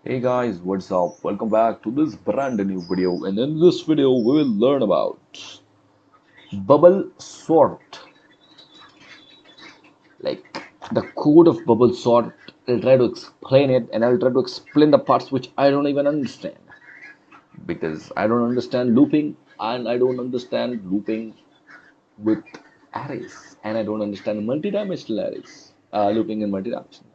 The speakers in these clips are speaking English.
Hey guys, what's up? Welcome back to this brand new video, and in this video we will learn about bubble sort, like the code of bubble sort. I'll try to explain it, and I'll try to explain the parts which I don't even understand because I don't understand looping, and I don't understand looping with arrays, and I don't understand multi-dimensional arrays, looping in multi-dimensional.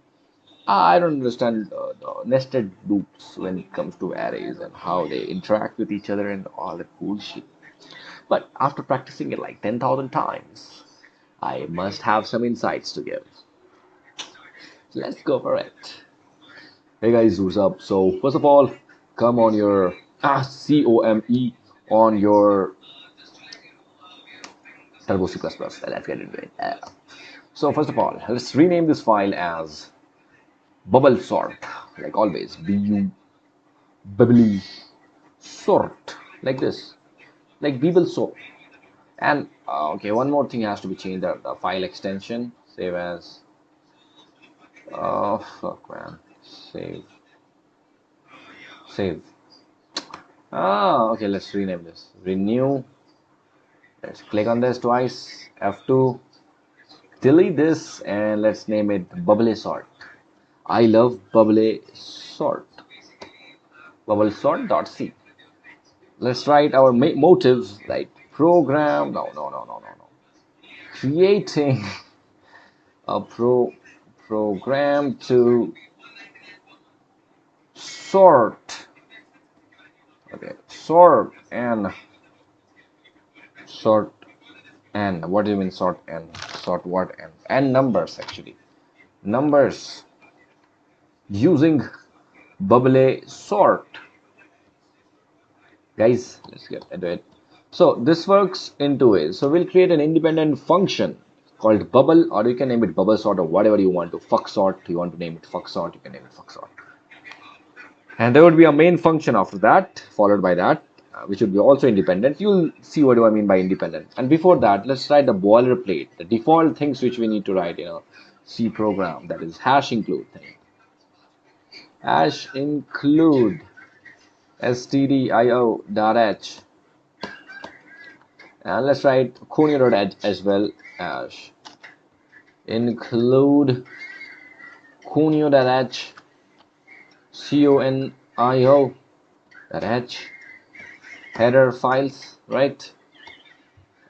I don't understand the nested loops when it comes to arrays and how they interact with each other and all that cool shit. But after practicing it like 10,000 times, I must have some insights to give. So let's go for it. Hey guys, what's up? So first of all, come on your COME on your Turbo C++. Let's get into it. So first of all, let's rename this file as bubble sort, like always. Bubbly sort, like this, like Beeble sort. And okay, one more thing has to be changed. The file extension, save as. Oh fuck, man. Save. Save. Okay, let's rename this. Renew. Let's click on this twice. F2. Delete this and let's name it Bubble Sort. I love Bubble Sort. Bubble Sort.c. Let's write our motive, like program. No. Creating a program to sort. Okay, sort and what do you mean sort and sort what and numbers actually numbers using bubble sort. Guys, let's get into it. So this works in two ways. So we'll create an independent function called bubble, or you can name it bubble sort or whatever you want to. Fuck sort, you want to name it fuck sort, you can name it fuck sort. And there would be a main function after that, followed by that, which would be also independent. You'll see what do I mean by independent. And before that, let's write the boilerplate, the default things which we need to write in a C program, that is hash include thing. Hash include stdio.h. And let's write conio.h as well. Hash include conio.h, conio.h, header files, right?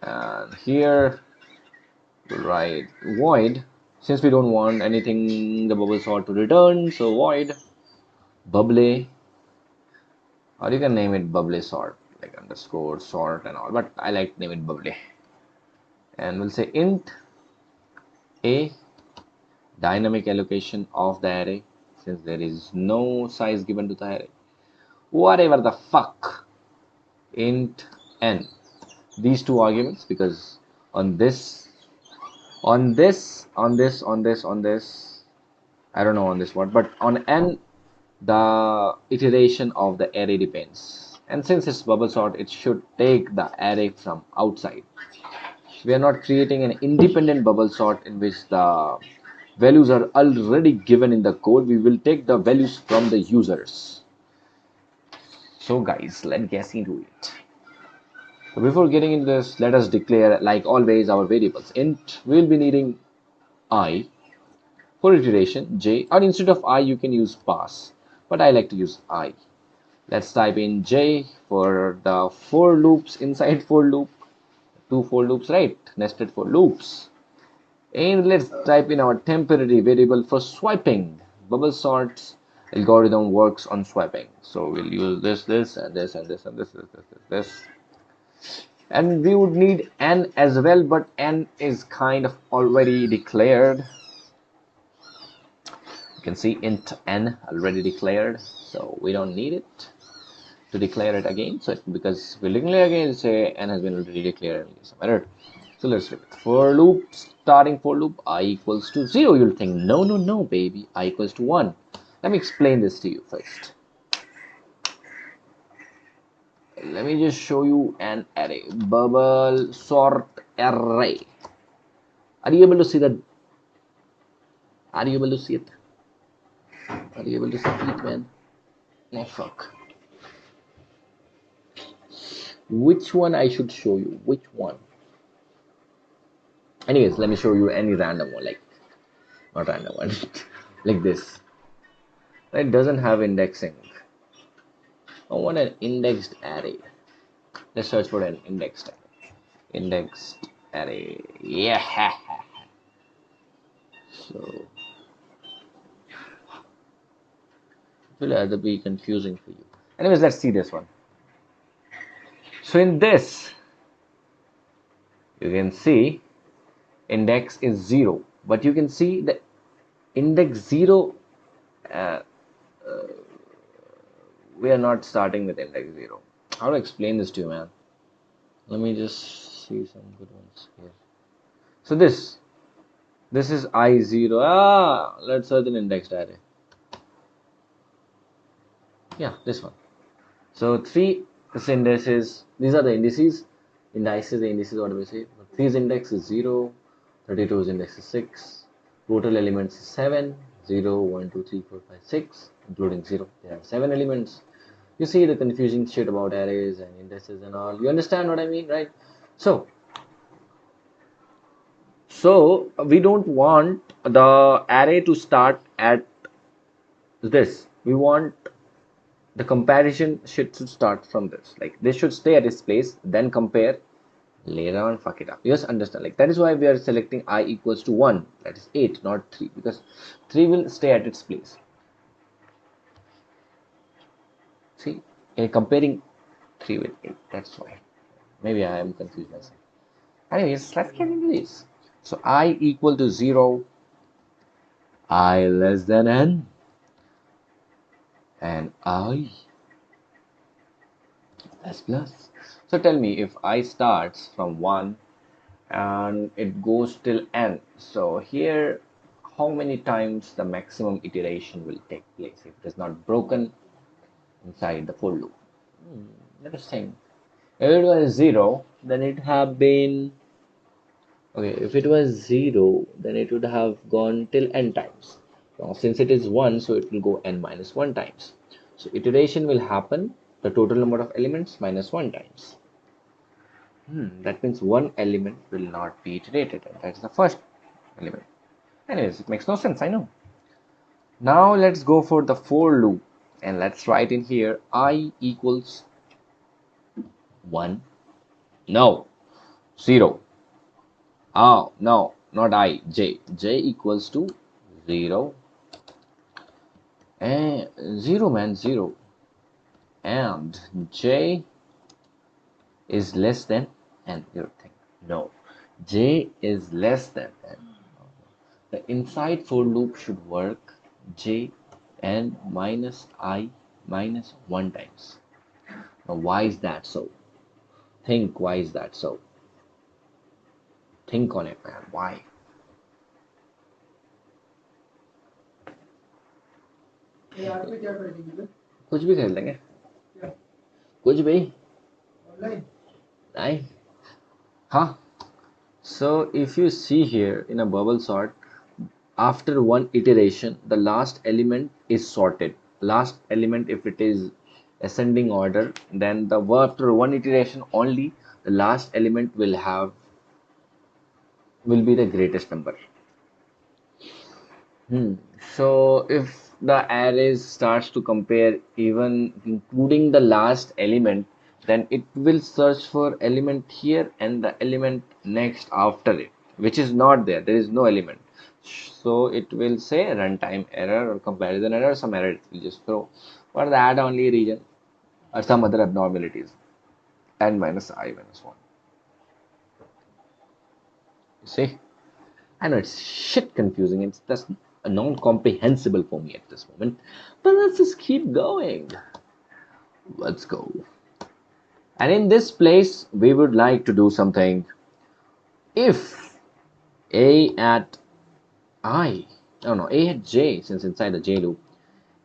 And here we'll write void, since we don't want anything the bubble sort to return, so void bubble, or you can name it bubble sort, like underscore sort and all, but I like to name it bubble. And we'll say int a, dynamic allocation of the array, since there is no size given to the array, whatever the fuck, int n, these two arguments, because on this, on this, I don't know on this what, but on n, the iteration of the array depends. And since it's bubble sort, it should take the array from outside. We are not creating an independent bubble sort in which the values are already given in the code. We will take the values from the users. So guys, let's get into it. So before getting into this, let us declare, like always, our variables. Int, we'll be needing I. For iteration, j, or instead of I, you can use pass, but I like to use I. Let's type in j for the for loops inside for loop, two for loops, right? Nested for loops. And let's type in our temporary variable for swiping. Bubble sorts algorithm works on swiping. So we'll use this, and this, and this, and this. And we would need n as well, but n is kind of already declared. You can see int n already declared, so we don't need it to declare it again. So because we're declaring again, say n has been already declared, some error. So let's look at for loop, starting for loop, I equals to 0. You'll think, no, baby, I equals to 1. Let me explain this to you first. Let me just show you an array, bubble sort array. Are you able to see that? Are you able to see it? Are you able to see it, man? Oh, fuck. Which one I should show you? Which one? Anyways, let me show you any random one, like not random one, like this. It doesn't have indexing. I want an indexed array. Let's search for an indexed array. Indexed array. Yeah. So it will either be confusing for you. Anyways, let's see this one. So in this, you can see index is 0, but you can see the index 0. Uh, we are not starting with index 0. How to explain this to you, man? Let me just see some good ones here. So this is I0. Let's search an indexed array. Yeah, this one. So 3 is indices. These are the indices. The indices, what do we say? 3's index is 0. 32's index is 6. Total elements is 7. 0, 1, 2, 3, 4, 5, 6, including 0. There are 7 elements. You see the confusing shit about arrays and indices and all. You understand what I mean, right? So we don't want the array to start at this. We want the comparison should start from this. Like this should stay at its place, then compare, later on fuck it up. You just understand. Like that is why we are selecting I equals to 1. That is 8, not 3, because 3 will stay at its place. See, comparing 3 with 8. That's why. Maybe I am confused myself. Anyways, let's get into this. So I equal to 0, I less than n, and I plus plus. So tell me, if I starts from 1 and it goes till n, so here how many times the maximum iteration will take place if it is not broken inside the for loop? Let us think. If it was 0, then it have been okay. If it was 0, then it would have gone till n times. Now since it is 1, so it will go n minus 1 times. So iteration will happen the total number of elements minus 1 times. That means one element will not be iterated, and that's the first element. Anyways, it makes no sense, I know. Now let's go for the for loop, and let's write in here I equals 1. No, 0. Oh, no, not I, j. J equals to 0. And 0, man, 0. And j is less than n. You think, no, j is less than n. The inside for loop should work j n minus I minus 1 times. Now, why is that so? Think, why is that so? Think on it, man. Why? कुछ भी खेल लेंगे कुछ भी नहीं हाँ so if you see here in a bubble sort, after one iteration the last element is sorted. Last element, if it is ascending order, then after one iteration only the last element will be the greatest number. So if the array starts to compare even including the last element, then it will search for element here and the element next after it, which is not there. There is no element. So it will say runtime error or comparison error, some error it will just throw for that only region or some other abnormalities. N minus I minus 1. You see? I know it's shit confusing. It's just non-comprehensible for me at this moment. But let's just keep going. Let's go. And in this place, we would like to do something. If a at I, oh no, a at j, since inside the j loop,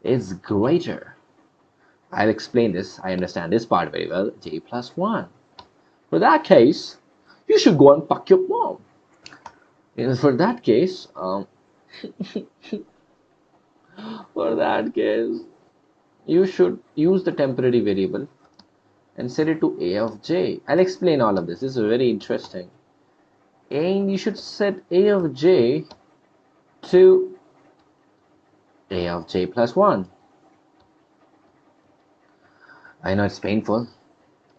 is greater. I'll explain this. I understand this part very well. J plus 1. For that case, you should go and fuck your mom. And for that case, for that case, you should use the temporary variable and set it to a of j. I'll explain all of this. This is very interesting. And you should set a of j to a of j plus 1. I know it's painful.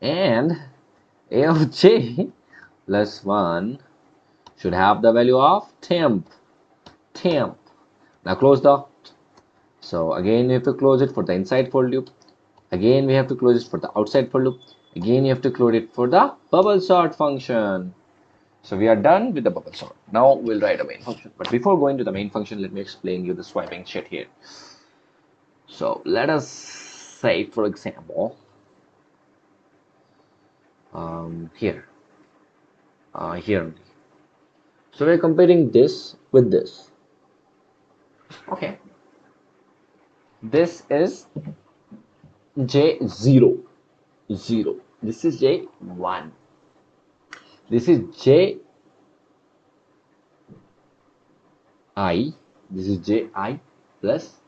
And a of j plus 1 should have the value of temp. Now close the. So again we have to close it for the inside for loop. Again we have to close it for the outside for loop. Again you have to close it for the bubble sort function. So we are done with the bubble sort. Now we'll write a main function. But before going to the main function, let me explain you the swiping shit here. So let us say, for example, here only. So we're comparing this with this. Okay. This is J0, 0. This is J1. This is Ji. This is Ji plus.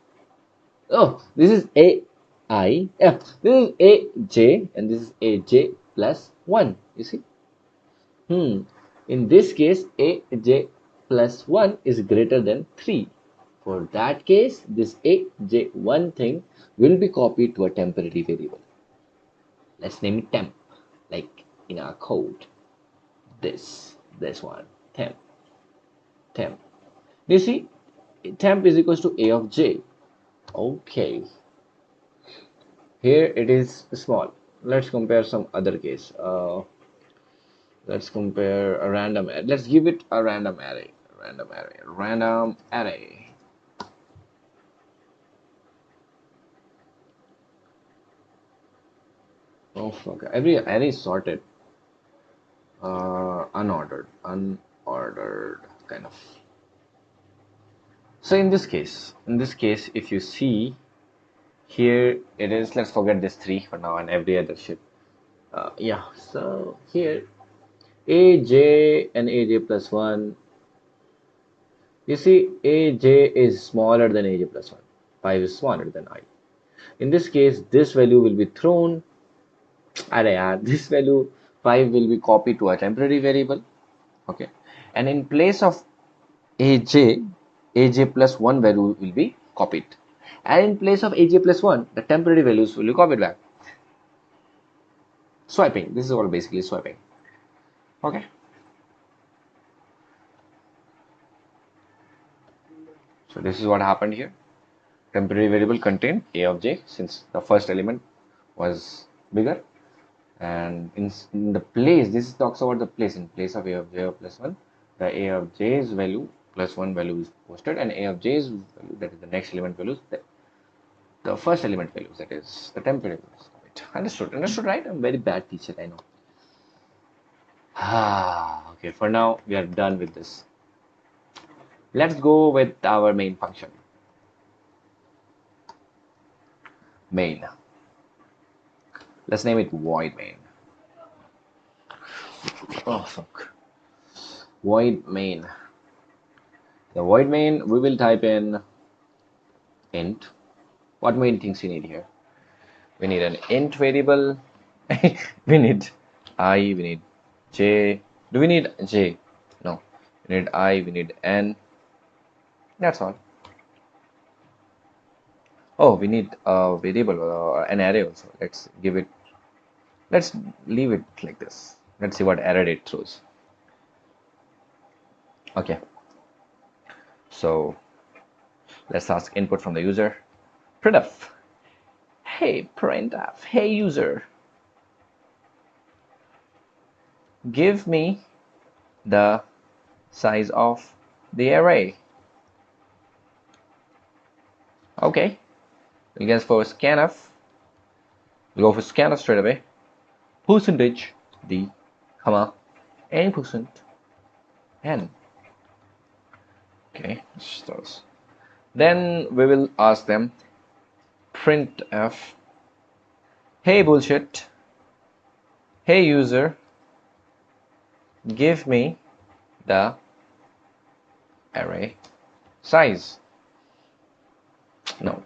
Oh, this is AI. Yeah, this is AJ and this is AJ plus 1. You see? In this case, AJ plus 1 is greater than 3. For that case, this AJ1 thing will be copied to a temporary variable. Let's name it temp, like in our code. This one, temp. You see, temp is equals to A of J. Okay. Here it is small. Let's compare some other case. Let's compare a random. Let's give it a random array. Random array. Oh fuck! Every array is sorted. Unordered kind of. So in this case, if you see here, it is. Let's forget this 3 for now and every other shit. Yeah. So here, AJ and AJ plus 1. You see, AJ is smaller than AJ plus 1. 5 is smaller than I. In this case, this value will be thrown. This value 5 will be copied to a temporary variable. Okay. And in place of AJ plus 1 value will be copied. And in place of AJ plus 1, the temporary values will be copied back. Swiping. This is all basically swiping. Okay. So this is what happened here. Temporary variable contained A of j since the first element was bigger. And in the place, this talks about the place. In place of A of j plus 1, the A of j's value plus 1 value is posted, and A of j's value, that is the next element values, the first element values, that is the temporary values. Understood, right? I'm a very bad teacher, I know. Okay, for now we are done with this. Let's go with our main function. Main. Let's name it void main. Oh fuck. Void main. The void main, we will type in int. What main things we need here? We need an int variable. We need I, we need j. Do we need j? No. We need I, we need n. That's all. Oh, we need a variable, an array also. Let's leave it like this. Let's see what error it throws. Okay. So let's ask input from the user. Printf. Hey printf. Hey user. Give me the size of the array. Okay. We'll guess for scanf. We'll go for scanf straight away. Percentage d, comma, n%, n. Okay, stars. Then we will ask them printf. Hey bullshit. Hey user. Give me the array size. No.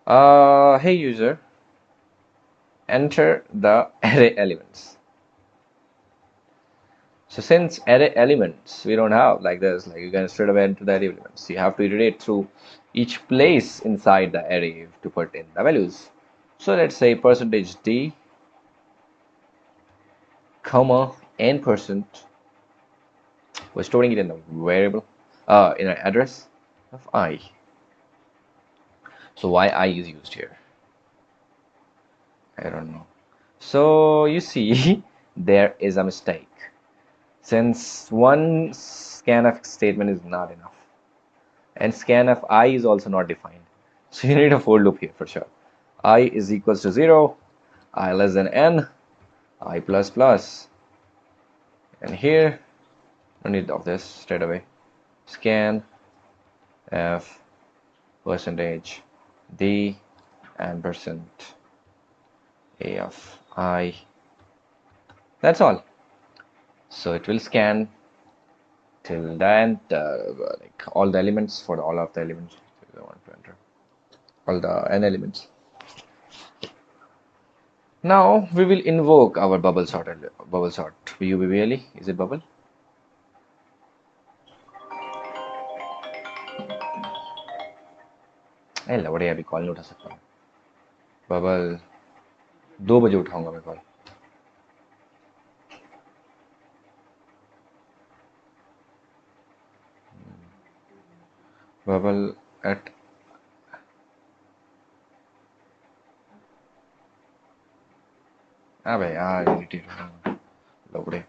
Hey user, enter the array elements. So since array elements we don't have like this, like you can straight away enter the array elements. You have to iterate through each place inside the array to put in the values. So let's say percentage %d, comma, n percent. We're storing it in the variable, in an address of I. So why I is used here? I don't know. So you see, there is a mistake. Since one scanf statement is not enough, and scanf I is also not defined, so you need a for loop here for sure. I is equals to 0, I less than n, I plus plus, and here no need of this straight away. Scan f percentage d and percent a of I. That's all. So it will scan till the end, like all the elements for all of the elements. I want to enter all the n elements. Now we will invoke our bubble sort. Bubble sort. BUBBLE. Is it bubble? लवड़े अभी call नहीं उठा सकता हूँ bubble 2 बजे उठाऊंगा मैं call bubble eight अबे यार irritate लवड़े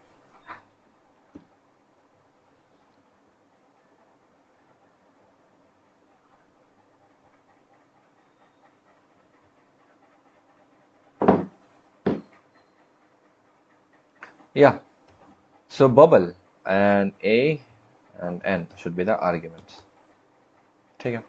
yeah. So bubble and a and n should be the arguments. ठीक है.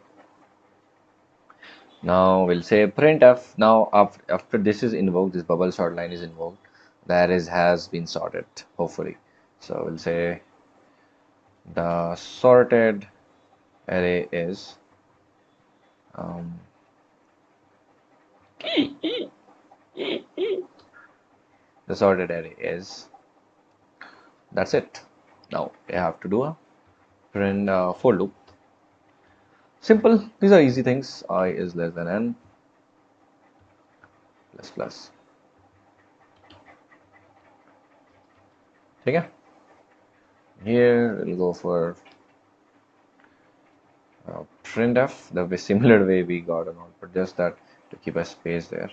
Now we'll say printf. Now after this is invoked, this bubble sort line is invoked. That is has been sorted, hopefully. So we'll say the sorted array is the sorted array is, that's it. Now we have to do a print for loop. Simple. These are easy things. I is less than n plus plus. Okay. Here we'll go for printf the similar way we got an output, just that to keep a space there.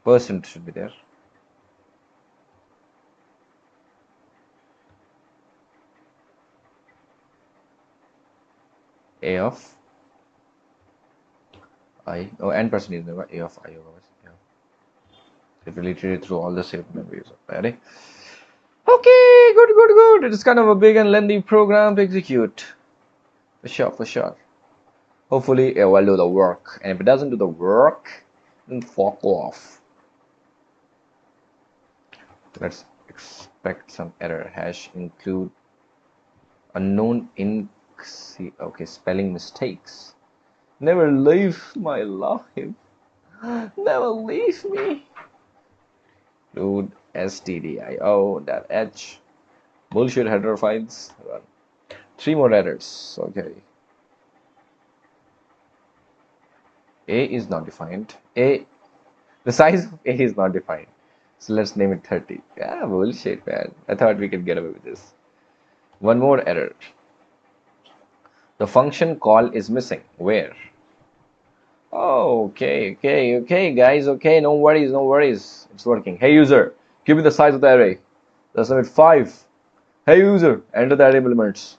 Percent should be there. A of I. Oh, n percent is never A of I over. Yeah. It will iterate through all the saved memories of the array. Okay, good, good, good. It is kind of a big and lengthy program to execute. For sure, for sure. Hopefully it will do the work. And if it doesn't do the work, then fuck off. Let's expect some error. Hash include unknown in okay, spelling mistakes. Never leave my life. Never leave me. Include stdio that h bullshit header files. Run. 3 more errors. Okay. A is not defined. The size of A is not defined. So let's name it 30. Yeah, bullshit, man. I thought we could get away with this. One more error. The function call is missing. Where? Oh, okay, guys. Okay, no worries, no worries. It's working. Hey, user, give me the size of the array. Let's name it 5. Hey, user, enter the array elements.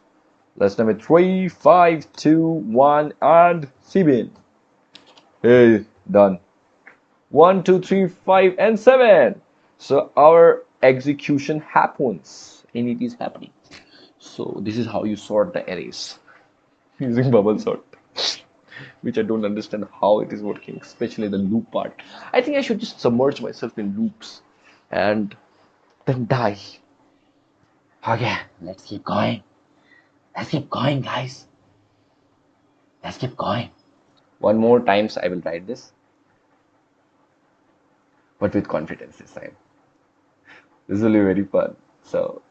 Let's name it 3, 5, 2, 1, and cbin. Hey, done. 1, 2, 3, 5, and 7. So our execution happens, and it is happening. So this is how you sort the arrays using bubble sort, which I don't understand how it is working, especially the loop part. I think I should just submerge myself in loops and then die. Okay, let's keep going. Let's keep going, guys. Let's keep going. One more times I will write this, but with confidence this time. This will be very fun. So